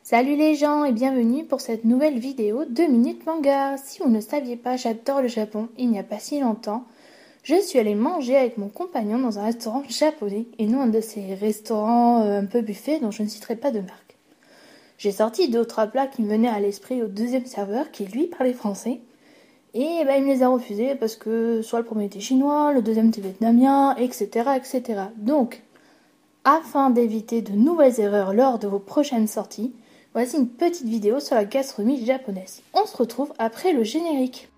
Salut les gens et bienvenue pour cette nouvelle vidéo 2 minutes manga. Si vous ne saviez pas, j'adore le Japon. Il n'y a pas si longtemps, je suis allée manger avec mon compagnon dans un restaurant japonais et non un de ces restaurants un peu buffet dont je ne citerai pas de marque. J'ai sorti 2 ou 3 plats qui me venaient à l'esprit au deuxième serveur qui lui parlait français et il me les a refusés parce que soit le premier était chinois, le deuxième était vietnamien, etc. etc. Donc, afin d'éviter de nouvelles erreurs lors de vos prochaines sorties, voici une petite vidéo sur la gastronomie japonaise. On se retrouve après le générique.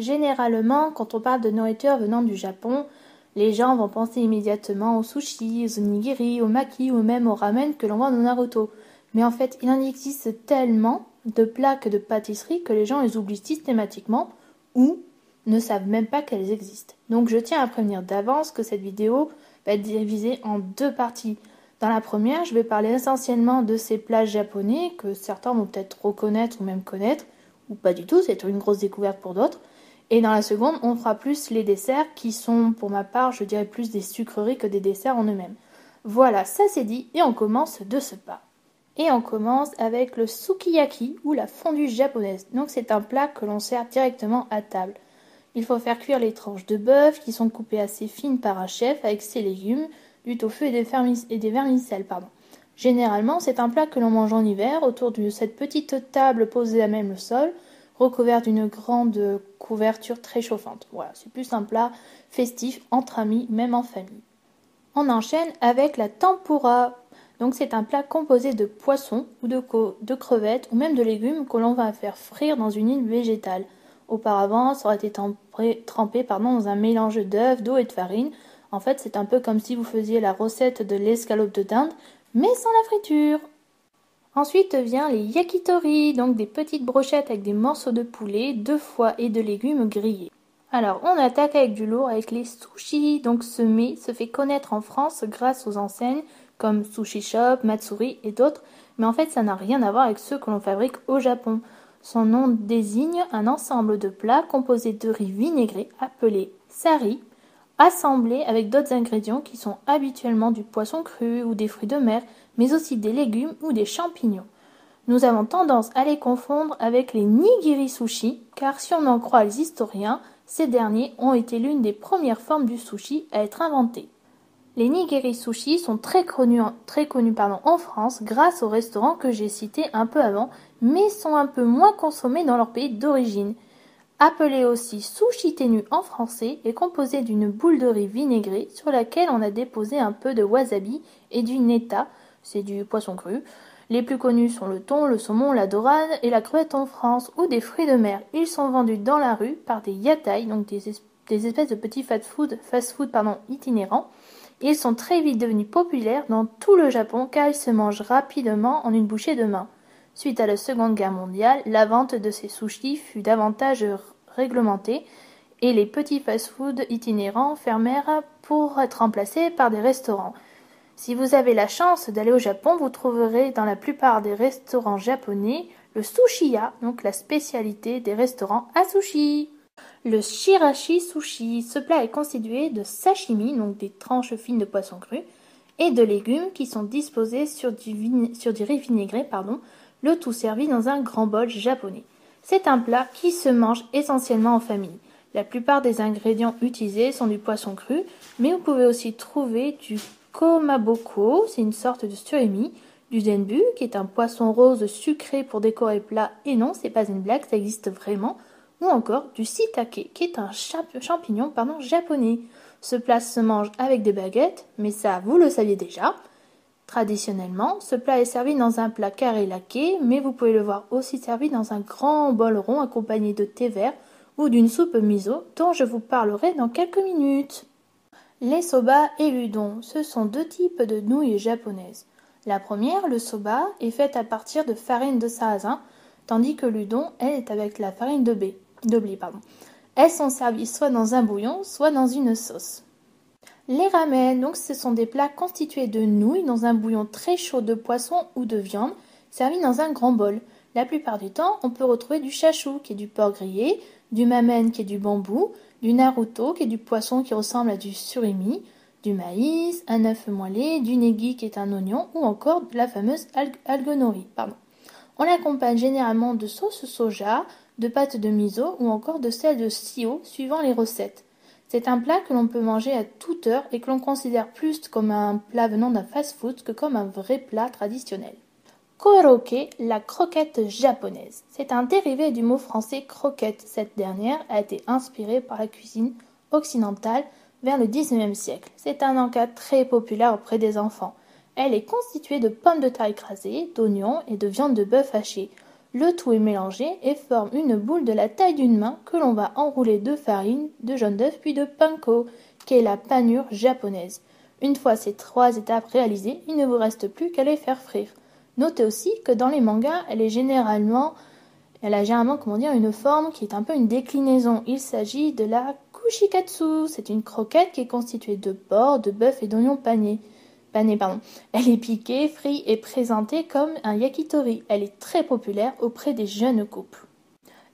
Généralement, quand on parle de nourriture venant du Japon, les gens vont penser immédiatement aux sushis, aux onigiri, aux maki ou même au ramen que l'on voit dans Naruto. Mais en fait, il en existe tellement de plats que de pâtisseries que les gens les oublient systématiquement ou ne savent même pas qu'elles existent. Donc je tiens à prévenir d'avance que cette vidéo va être divisée en 2 parties. Dans la première, je vais parler essentiellement de ces plats japonais que certains vont peut-être reconnaître ou même connaître, ou pas du tout, c'est une grosse découverte pour d'autres. Et dans la seconde, on fera plus les desserts qui sont, pour ma part, je dirais plus des sucreries que des desserts en eux-mêmes. Voilà, ça c'est dit et on commence de ce pas. Et on commence avec le sukiyaki ou la fondue japonaise. Donc c'est un plat que l'on sert directement à table. Il faut faire cuire les tranches de bœuf qui sont coupées assez fines par un chef avec ses légumes, du tofu et des vermicelles. Généralement, c'est un plat que l'on mange en hiver autour de cette petite table posée à même le sol, recouvert d'une grande couverture très chauffante. Voilà, c'est plus un plat festif entre amis, même en famille. On enchaîne avec la tempura. Donc c'est un plat composé de poissons ou de crevettes ou même de légumes que l'on va faire frire dans une huile végétale. Auparavant, ça aurait été trempé dans un mélange d'œufs, d'eau et de farine. En fait, c'est un peu comme si vous faisiez la recette de l'escalope de dinde, mais sans la friture. Ensuite vient les yakitori, donc des petites brochettes avec des morceaux de poulet, de foie et de légumes grillés. Alors, on attaque avec du lourd avec les sushis. Donc ce mets se fait connaître en France grâce aux enseignes comme Sushi Shop, Matsuri et d'autres, mais en fait ça n'a rien à voir avec ceux que l'on fabrique au Japon. Son nom désigne un ensemble de plats composés de riz vinaigré appelé sari, assemblés avec d'autres ingrédients qui sont habituellement du poisson cru ou des fruits de mer, mais aussi des légumes ou des champignons. Nous avons tendance à les confondre avec les nigiri sushi, car si on en croit les historiens, ces derniers ont été l'une des premières formes du sushi à être inventées. Les nigiri sushi sont très connus en France grâce aux restaurants que j'ai cités un peu avant, mais sont un peu moins consommés dans leur pays d'origine. Appelé aussi sushi tenu en français, est composé d'une boule de riz vinaigrée sur laquelle on a déposé un peu de wasabi et du neta, c'est du poisson cru. Les plus connus sont le thon, le saumon, la dorade et la crevette en France, ou des fruits de mer. Ils sont vendus dans la rue par des yatai, donc des espèces de petits fast-food itinérants. Ils sont très vite devenus populaires dans tout le Japon car ils se mangent rapidement en une bouchée de main. Suite à la Seconde Guerre mondiale, la vente de ces sushis fut davantage réglementée et les petits fast-food itinérants fermèrent pour être remplacés par des restaurants. Si vous avez la chance d'aller au Japon, vous trouverez dans la plupart des restaurants japonais le sushiya, donc la spécialité des restaurants à sushi. Le shirashi sushi, ce plat est constitué de sashimi, donc des tranches fines de poisson cru, et de légumes qui sont disposés sur du riz vinaigré, le tout servi dans un grand bol japonais. C'est un plat qui se mange essentiellement en famille. La plupart des ingrédients utilisés sont du poisson cru, mais vous pouvez aussi trouver du komaboko, c'est une sorte de surimi, du denbu, qui est un poisson rose sucré pour décorer le plat, et non, c'est pas une blague, ça existe vraiment, ou encore du shiitake, qui est un champignon japonais. Ce plat se mange avec des baguettes, mais ça, vous le saviez déjà. Traditionnellement, ce plat est servi dans un plat carré laqué, mais vous pouvez le voir aussi servi dans un grand bol rond accompagné de thé vert ou d'une soupe miso dont je vous parlerai dans quelques minutes. Les soba et l'udon, ce sont deux types de nouilles japonaises. La première, le soba, est faite à partir de farine de sarrasin, tandis que l'udon, elle, est avec la farine de blé. Elles sont servies soit dans un bouillon, soit dans une sauce. Les ramen, donc ce sont des plats constitués de nouilles dans un bouillon très chaud de poisson ou de viande, servis dans un grand bol. La plupart du temps, on peut retrouver du chachou, qui est du porc grillé, du mamen, qui est du bambou, du naruto, qui est du poisson qui ressemble à du surimi, du maïs, un œuf moellé, du negi, qui est un oignon, ou encore de la fameuse algue nori. On l'accompagne généralement de sauce soja, de pâte de miso ou encore de sel de sio, suivant les recettes. C'est un plat que l'on peut manger à toute heure et que l'on considère plus comme un plat venant d'un fast-food que comme un vrai plat traditionnel. Korokke, la croquette japonaise. C'est un dérivé du mot français croquette. Cette dernière a été inspirée par la cuisine occidentale vers le XIXe siècle. C'est un encas très populaire auprès des enfants. Elle est constituée de pommes de terre écrasées, d'oignons et de viande de bœuf hachée. Le tout est mélangé et forme une boule de la taille d'une main que l'on va enrouler de farine, de jaune d'œuf puis de panko, qui est la panure japonaise. Une fois ces 3 étapes réalisées, il ne vous reste plus qu'à les faire frire. Notez aussi que dans les mangas, elle a généralement une forme qui est un peu une déclinaison. Il s'agit de la kushikatsu. C'est une croquette qui est constituée de porc, de bœuf et d'oignons panés. Elle est piquée, frite et présentée comme un yakitori. Elle est très populaire auprès des jeunes couples.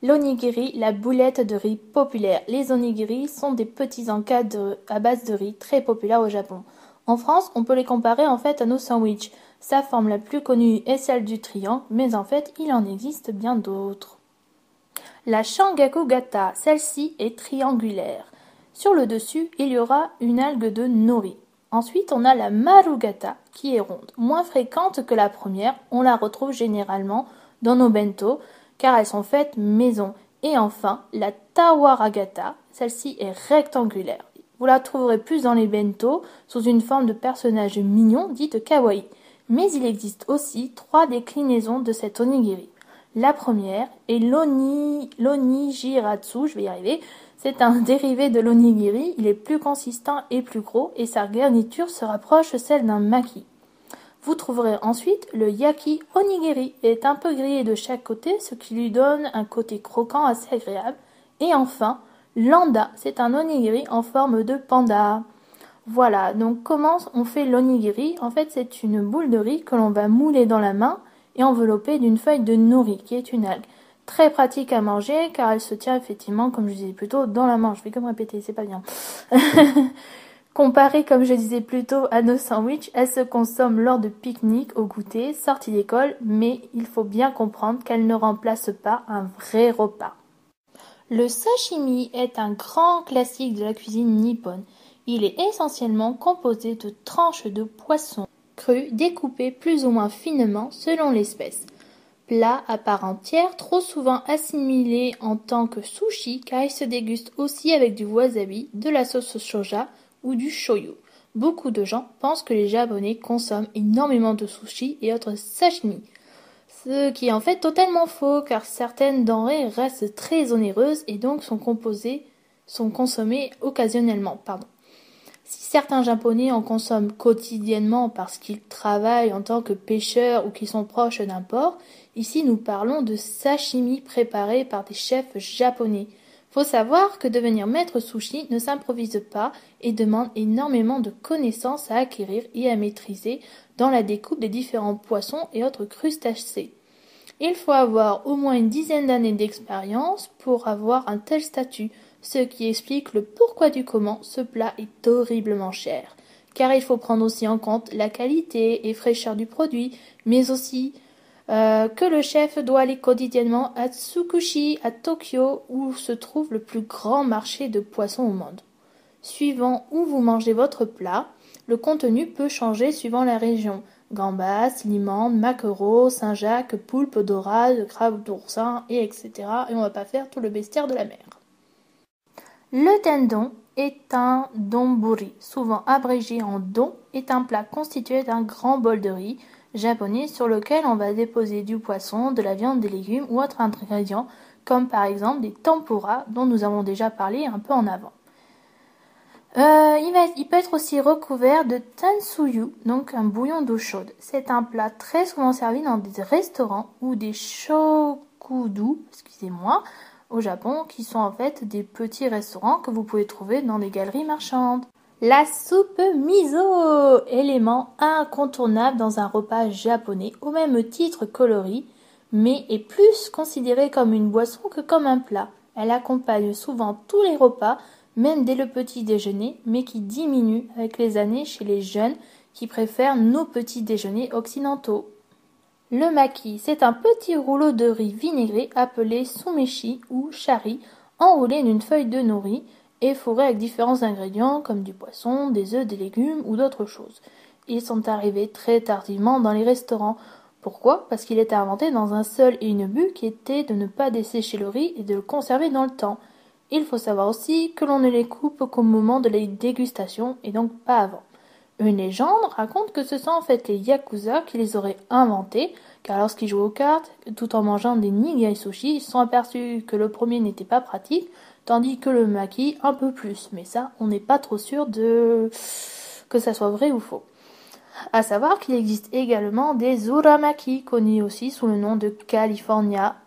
L'onigiri, la boulette de riz populaire. Les onigiri sont des petits encas à base de riz très populaires au Japon. En France, on peut les comparer en fait à nos sandwichs. Sa forme la plus connue est celle du triangle, mais en fait, il en existe bien d'autres. La shangaku gata, celle-ci est triangulaire. Sur le dessus, il y aura une algue de nori. Ensuite, on a la marugata, qui est ronde. Moins fréquente que la première, on la retrouve généralement dans nos bento, car elles sont faites maison. Et enfin, la tawaragata, celle-ci est rectangulaire. Vous la trouverez plus dans les bento, sous une forme de personnage mignon dite kawaii. Mais il existe aussi 3 déclinaisons de cet onigiri. La première est l'onijiratsu, je vais y arriver. C'est un dérivé de l'onigiri, il est plus consistant et plus gros et sa garniture se rapproche de celle d'un maki. Vous trouverez ensuite le yaki onigiri, il est un peu grillé de chaque côté, ce qui lui donne un côté croquant assez agréable. Et enfin, l'anda, c'est un onigiri en forme de panda. Voilà, donc comment on fait l'onigiri? En fait, c'est une boule de riz que l'on va mouler dans la main et envelopper d'une feuille de nori, qui est une algue. Très pratique à manger, car elle se tient effectivement, comme je disais plus tôt, dans la main. Je vais comme répéter, c'est pas bien. Comparée, comme je disais plus tôt, à nos sandwichs, elle se consomme lors de pique-niques, au goûter, sortie d'école, mais il faut bien comprendre qu'elle ne remplace pas un vrai repas. Le sashimi est un grand classique de la cuisine nippone. Il est essentiellement composé de tranches de poisson cru découpées plus ou moins finement selon l'espèce. Plat à part entière, trop souvent assimilé en tant que sushi car il se déguste aussi avec du wasabi, de la sauce soja ou du shoyu. Beaucoup de gens pensent que les Japonais consomment énormément de sushi et autres sashimi. Ce qui est en fait totalement faux car certaines denrées restent très onéreuses et donc sont consommées occasionnellement. Si certains Japonais en consomment quotidiennement parce qu'ils travaillent en tant que pêcheurs ou qu'ils sont proches d'un port, ici nous parlons de sashimi préparés par des chefs japonais. Faut savoir que devenir maître sushi ne s'improvise pas et demande énormément de connaissances à acquérir et à maîtriser dans la découpe des différents poissons et autres crustacés. Il faut avoir au moins une dizaine d'années d'expérience pour avoir un tel statut, ce qui explique le pourquoi du comment ce plat est horriblement cher. car il faut prendre aussi en compte la qualité et fraîcheur du produit, mais aussi que le chef doit aller quotidiennement à Tsukushi, à Tokyo, où se trouve le plus grand marché de poissons au monde. Suivant où vous mangez votre plat, le contenu peut changer suivant la région. Gambas, limandes, maquereaux, Saint-Jacques, poulpe, dorade, crabe d'oursin, et etc. Et on va pas faire tout le bestiaire de la mer. Le tendon est un donburi, souvent abrégé en don, est un plat constitué d'un grand bol de riz japonais sur lequel on va déposer du poisson, de la viande, des légumes ou autres ingrédients, comme par exemple des tempura dont nous avons déjà parlé un peu en avant. Il peut être aussi recouvert de tansuyu, donc un bouillon d'eau chaude. C'est un plat très souvent servi dans des restaurants ou des shokudu, excusez-moi, au Japon, qui sont en fait des petits restaurants que vous pouvez trouver dans des galeries marchandes. La soupe miso, élément incontournable dans un repas japonais, au même titre que le riz, mais est plus considérée comme une boisson que comme un plat. Elle accompagne souvent tous les repas, même dès le petit déjeuner, mais qui diminue avec les années chez les jeunes qui préfèrent nos petits déjeuners occidentaux. Le maki, c'est un petit rouleau de riz vinaigré appelé sumeshi ou shari, enroulé d'une feuille de nori et fourré avec différents ingrédients comme du poisson, des œufs, des légumes ou d'autres choses. Ils sont arrivés très tardivement dans les restaurants. Pourquoi ? Parce qu'il était inventé dans un seul et une but qui était de ne pas dessécher le riz et de le conserver dans le temps. Il faut savoir aussi que l'on ne les coupe qu'au moment de la dégustation et donc pas avant. Une légende raconte que ce sont en fait les Yakuza qui les auraient inventés, car lorsqu'ils jouaient aux cartes, tout en mangeant des nigai sushi, ils se sont aperçus que le premier n'était pas pratique, tandis que le maki un peu plus. Mais ça, on n'est pas trop sûr de que ça soit vrai ou faux. À savoir qu'il existe également des uramaki, connus aussi sous le nom de California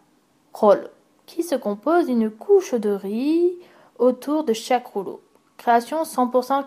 Roll, qui se compose d'une couche de riz autour de chaque rouleau. Création 100%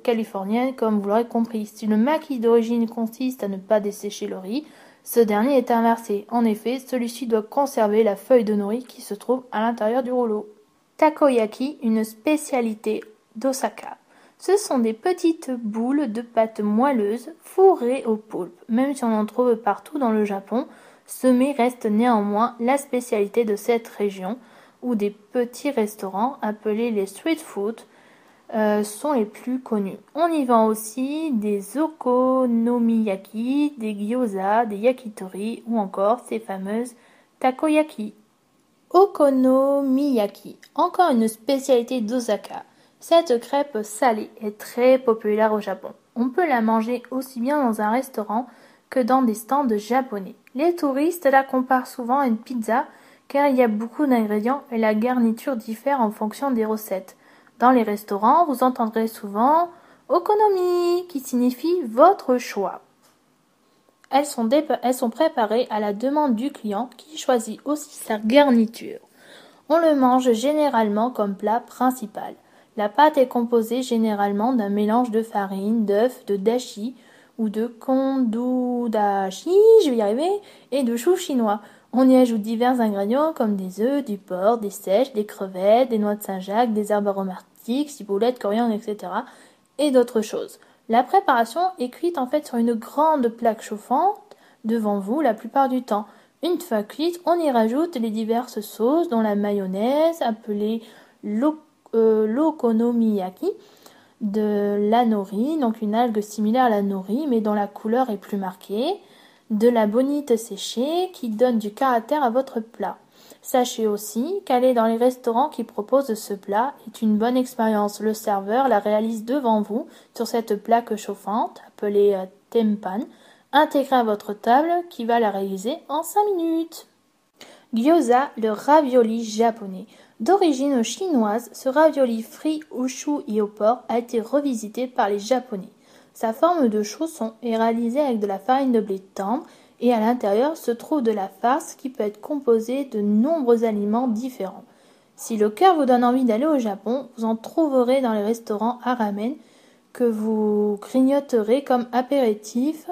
californienne, comme vous l'aurez compris. Si le maki d'origine consiste à ne pas dessécher le riz, ce dernier est inversé. En effet, celui-ci doit conserver la feuille de nori qui se trouve à l'intérieur du rouleau. Takoyaki, une spécialité d'Osaka. Ce sont des petites boules de pâte moelleuse fourrées au poulpe. Même si on en trouve partout dans le Japon, ce mets reste néanmoins la spécialité de cette région, où des petits restaurants appelés les street food sont les plus connus. On y vend aussi des okonomiyaki, des gyoza, des yakitori ou encore ces fameuses takoyaki. Okonomiyaki, encore une spécialité d'Osaka. Cette crêpe salée est très populaire au Japon. On peut la manger aussi bien dans un restaurant que dans des stands japonais. Les touristes la comparent souvent à une pizza car il y a beaucoup d'ingrédients et la garniture diffère en fonction des recettes. Dans les restaurants, vous entendrez souvent okonomi qui signifie votre choix. Elles sont préparées à la demande du client qui choisit aussi sa garniture. On le mange généralement comme plat principal. La pâte est composée généralement d'un mélange de farine, d'œufs, de dashi ou de kondudashi, je vais y arriver, et de choux chinois. On y ajoute divers ingrédients comme des œufs, du porc, des seiches, des crevettes, des noix de Saint-Jacques, des herbes aromatiques, ciboulette, coriandre, etc. et d'autres choses. La préparation est cuite en fait sur une grande plaque chauffante devant vous la plupart du temps. Une fois cuite, on y rajoute les diverses sauces dont la mayonnaise appelée l'okonomiyaki, de la nori, donc une algue similaire à la nori mais dont la couleur est plus marquée, de la bonite séchée qui donne du caractère à votre plat. Sachez aussi qu'aller dans les restaurants qui proposent ce plat est une bonne expérience. Le serveur la réalise devant vous sur cette plaque chauffante appelée tempan, intégrée à votre table qui va la réaliser en 5 minutes. Gyoza, le ravioli japonais. D'origine chinoise, ce ravioli frit au chou et au porc a été revisité par les Japonais. Sa forme de chausson est réalisée avec de la farine de blé tendre et à l'intérieur se trouve de la farce qui peut être composée de nombreux aliments différents. Si le cœur vous donne envie d'aller au Japon, vous en trouverez dans les restaurants à ramen que vous grignoterez comme apéritif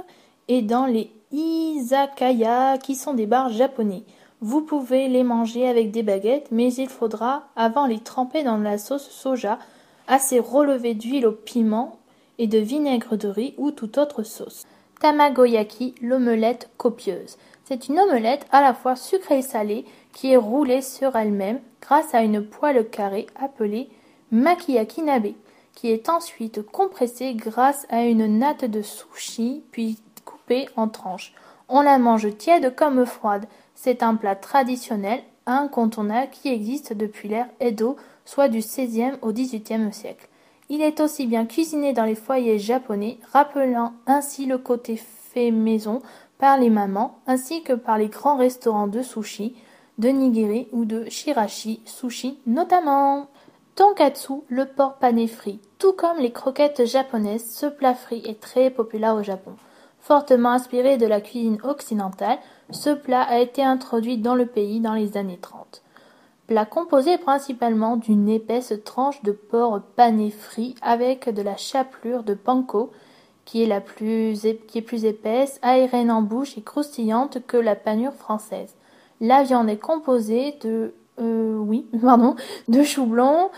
et dans les izakaya qui sont des bars japonais. Vous pouvez les manger avec des baguettes, mais il faudra avant les tremper dans de la sauce soja, assez relevée d'huile au piment et de vinaigre de riz ou toute autre sauce. Tamagoyaki, l'omelette copieuse. C'est une omelette à la fois sucrée et salée qui est roulée sur elle-même grâce à une poêle carrée appelée makiyaki nabe, qui est ensuite compressée grâce à une natte de sushi puis coupée en tranches. On la mange tiède comme froide. C'est un plat traditionnel incontournable qui existe depuis l'ère Edo, soit du XVIe au XVIIIe siècle. Il est aussi bien cuisiné dans les foyers japonais, rappelant ainsi le côté fait maison par les mamans, ainsi que par les grands restaurants de sushi, de nigiri ou de shirashi sushi notamment. Tonkatsu, le porc pané frit. Tout comme les croquettes japonaises, ce plat frit est très populaire au Japon. Fortement inspiré de la cuisine occidentale, ce plat a été introduit dans le pays dans les années 30. Plat composé principalement d'une épaisse tranche de porc pané frit avec de la chapelure de panko, qui est plus épaisse, aérienne en bouche et croustillante que la panure française. La viande est composée de choux blancs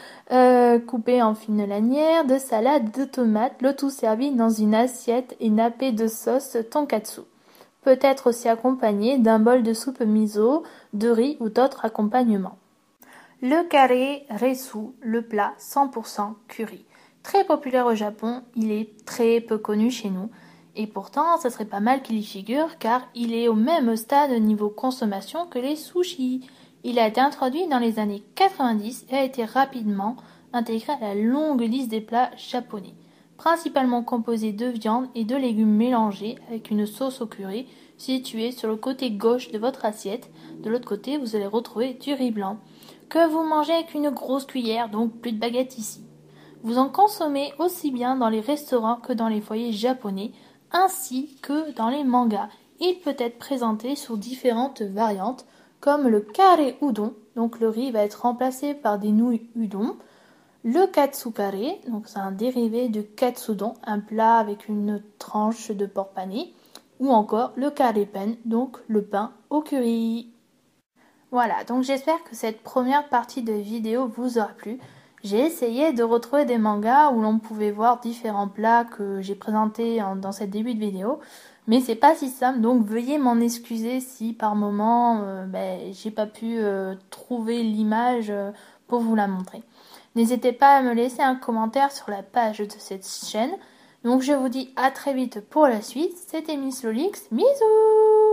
coupés en fines lanières, de salade, de tomates, le tout servi dans une assiette et nappé de sauce tonkatsu. Peut être aussi accompagné d'un bol de soupe miso, de riz ou d'autres accompagnements. Le carré resu, le plat 100% curry. Très populaire au Japon, il est très peu connu chez nous. Et pourtant, ça serait pas mal qu'il y figure car il est au même stade niveau consommation que les sushis. Il a été introduit dans les années 90 et a été rapidement intégré à la longue liste des plats japonais. Principalement composé de viande et de légumes mélangés avec une sauce au curry située sur le côté gauche de votre assiette. De l'autre côté, vous allez retrouver du riz blanc que vous mangez avec une grosse cuillère, donc plus de baguette ici. Vous en consommez aussi bien dans les restaurants que dans les foyers japonais, ainsi que dans les mangas. Il peut être présenté sous différentes variantes, comme le kare udon, donc le riz va être remplacé par des nouilles udon, le katsukare, donc c'est un dérivé du katsudon, un plat avec une tranche de porc pané, ou encore le karepen, donc le pain au curry. Voilà, donc j'espère que cette première partie de vidéo vous aura plu. J'ai essayé de retrouver des mangas où l'on pouvait voir différents plats que j'ai présentés dans cette début de vidéo, mais c'est pas si simple, donc veuillez m'en excuser si par moment j'ai pas pu trouver l'image pour vous la montrer. N'hésitez pas à me laisser un commentaire sur la page de cette chaîne. Donc je vous dis à très vite pour la suite. C'était Miss Lolix, bisous!